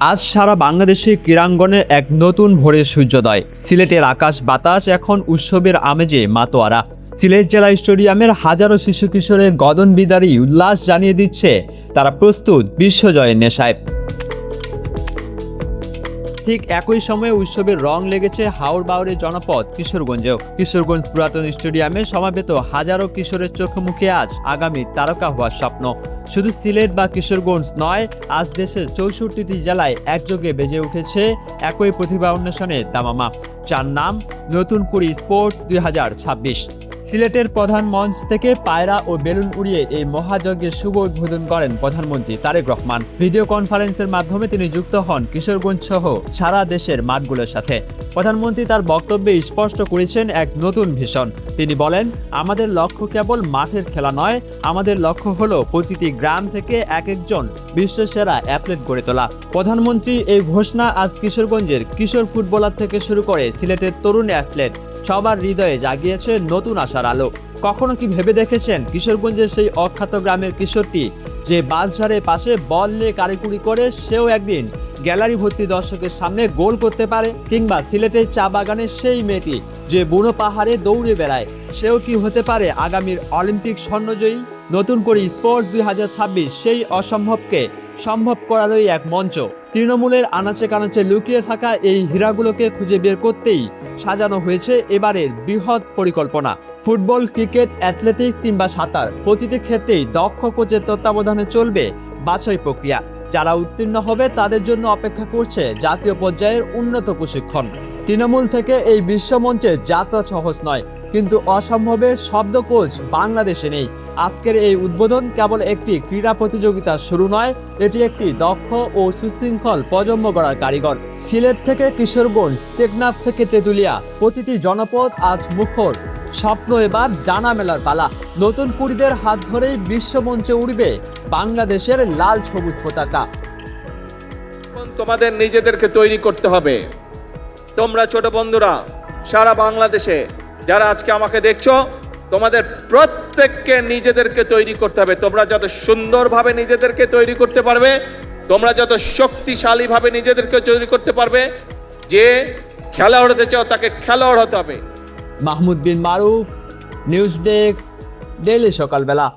আজ সারা বাংলাদেশে ক্রীড়াঙ্গনে এক নতুন ভোরের সূর্যোদয়। সিলেটের আকাশ বাতাস এখন উৎসবের আমেজে মাতোয়ারা। সিলেট জেলা স্টেডিয়ামের হাজারো শিশু কিশোরের গগনবিদারী উল্লাস জানিয়ে দিচ্ছে তারা প্রস্তুত বিশ্বজয়ের নেশায়। ঠিক একই সময়ে উৎসবের রং লেগেছে হাওড় বাউরের জনপদ কিশোরগঞ্জেও। কিশোরগঞ্জ পুরাতন স্টেডিয়ামে সমাবেত হাজারো কিশোরের চোখে মুখে আজ আগামী তারকা হওয়ার স্বপ্ন। শুধু সিলেট বা কিশোরগঞ্জ নয়, আজ দেশের 64টি জেলায় একযোগে বেজে উঠেছে একই প্রতিভা অন্বেষণের দামামা, যার নাম নতুন কুড়ি স্পোর্টস 2026। সিলেটের প্রধান মঞ্চ থেকে পায়রা ও বেলুন উড়িয়ে এই মহাযজ্ঞের শুভ উদ্বোধন করেন প্রধানমন্ত্রী তারেক রহমান। ভিডিও কনফারেন্সের মাধ্যমে তিনি যুক্ত হন কিশোরগঞ্জ সহ সারা দেশের মাঠগুলোর সাথে। প্রধানমন্ত্রী তার বক্তব্যে স্পষ্ট করেছেন এক নতুন ভিশন। তিনি বলেন, আমাদের লক্ষ্য কেবল মাঠের খেলা নয়, আমাদের লক্ষ্য হলো প্রতিটি গ্রাম থেকে এক একজন বিশ্বসেরা অ্যাথলেট গড়ে তোলা। প্রধানমন্ত্রী এই ঘোষণা আজ কিশোরগঞ্জের কিশোর ফুটবলার থেকে শুরু করে সিলেটের তরুণ অ্যাথলেট সবার হৃদয়ে জাগিয়েছে নতুন আশার আলো। কখনো কি ভেবে দেখেছেন কিশোরগঞ্জের সেই অখ্যাত গ্রামের কিশোরটি যে বাঁশঝাড়ের পাশে বল নিয়ে কারিকুরি করে সেও একদিন গ্যালারি ভর্তি দর্শকের সামনে গোল করতে পারে? কিংবা সিলেটের চা বাগানের সেই মেয়েটি যে বুনো পাহাড়ে দৌড়ে বেড়ায়, সেও কি হতে পারে আগামীর অলিম্পিক স্বর্ণজয়ী? নতুন করে স্পোর্টস 2026 সেই অসম্ভবকে সম্ভব করারই এক মঞ্চ। তৃণমূলের আনাচে কানাচে লুকিয়ে থাকা এই হীরাগুলোকে খুঁজে বের করতেই সাজানো হয়েছে এবারের বৃহৎ পরিকল্পনা। ফুটবল, ক্রিকেট, অ্যাথলেটিক্স কিংবা সাঁতার, প্রতিটি ক্ষেত্রেই দক্ষ কোচের তত্ত্বাবধানে চলবে বাছাই প্রক্রিয়া। যারা উত্তীর্ণ হবে তাদের জন্য অপেক্ষা করছে জাতীয় পর্যায়ের উন্নত প্রশিক্ষণ। তৃণমূল থেকে এই বিশ্বমঞ্চে যাত্রা সহজ নয়, কিন্তু অসম্ভবের শব্দকোষ বাংলাদেশে নেই। আজকের এই উদ্বোধন কেবল একটি ক্রীড়া প্রতিযোগিতার শুরু নয়, এটি একটি দক্ষ ও সুশৃঙ্খল প্রজন্ম গড়ার কারিগর। সিলেট থেকে কিশোরগঞ্জ, টেকনাফ থেকে তেঁতুলিয়া, প্রতিটি জনপদ আজ মুখর। স্বপ্ন এবার ডানা মেলার পালা। নতুন কুড়িদের হাত ধরেই বিশ্বমঞ্চে উড়বে বাংলাদেশের লাল সবুজ পতাকা। তোমাদের নিজেদেরকে তৈরি করতে হবে। তোমরা ছোট বন্ধুরা সারা বাংলাদেশে যারা আজকে আমাকে দেখছো, তোমাদের প্রত্যেককে নিজেদেরকে তৈরি করতে হবে। তোমরা যত সুন্দরভাবে নিজেদেরকে তৈরি করতে পারবে, তোমরা যত শক্তিশালীভাবে নিজেদেরকে তৈরি করতে পারবে, যে খেলোয়াড় হতে চাও তাকে খেলোয়াড় হতে হবে। মাহমুদ বিন মারুফ, নিউজ ডেস্ক, ডেইলি সকালবেলা।